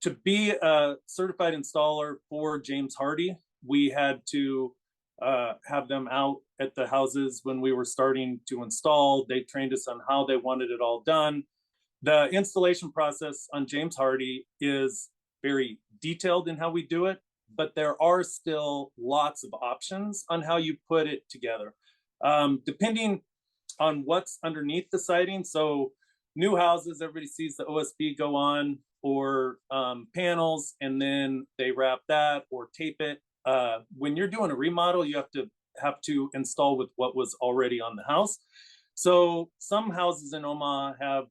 To be a certified installer for James Hardie, we had to have them out at the houses when we were starting to install. They trained us on how they wanted it all done. The installation process on James Hardie is very detailed in how we do it, but there are still lots of options on how you put it together, depending on what's underneath the siding. So new houses, everybody sees the OSB go on, or panels, and then they wrap that or tape it. When you're doing a remodel, you have to install with what was already on the house. So some houses in Omaha have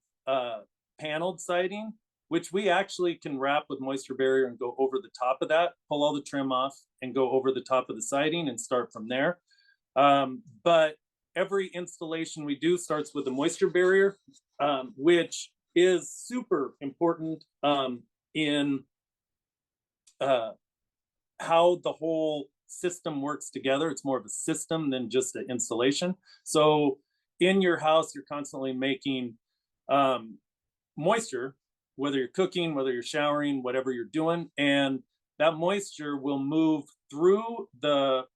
paneled siding, which we actually can wrap with moisture barrier and go over the top of that, pull all the trim off and go over the top of the siding and start from there. But every installation we do starts with a moisture barrier, which is super important in how the whole system works together. It's more of a system than just an installation. So in your house, you're constantly making moisture, whether you're cooking, whether you're showering, whatever you're doing, and that moisture will move through the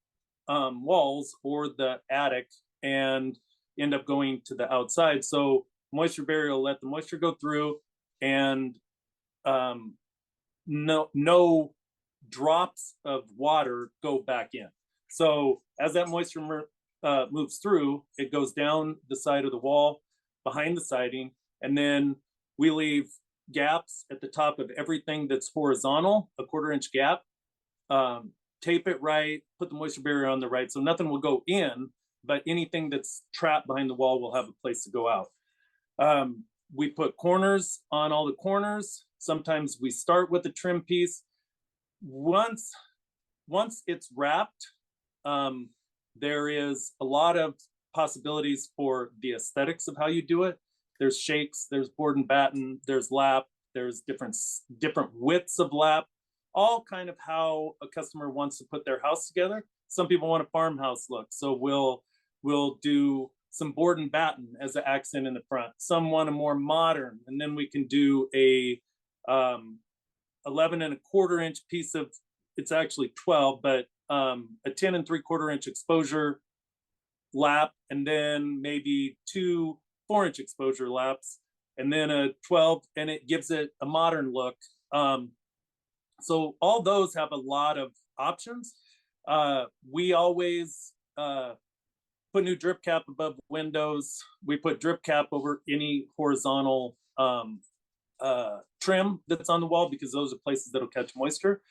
walls or the attic and end up going to the outside. So moisture barrier will let the moisture go through, and no drops of water go back in. So as that moisture moves through, it goes down the side of the wall behind the siding, and then we leave gaps at the top of everything that's horizontal, a 1/4 inch gap. Tape it right, put the moisture barrier on the right, so nothing will go in, but anything that's trapped behind the wall will have a place to go out. We put corners on all the corners. Sometimes we start with a trim piece. Once it's wrapped, there is a lot of possibilities for the aesthetics of how you do it. There's shakes, there's board and batten, there's lap, there's different widths of lap, all kind of how a customer wants to put their house together. Some people want a farmhouse look, so we'll do some board and batten as an accent in the front. Some want a more modern, and then we can do a 11 1/4 inch piece of, it's actually 12, but a 10 3/4 inch exposure lap, and then maybe 2 4-inch exposure laps, and then a 12, and it gives it a modern look. So all those have a lot of options. We always put new drip cap above windows. We put drip cap over any horizontal trim that's on the wall, because those are places that'll catch moisture.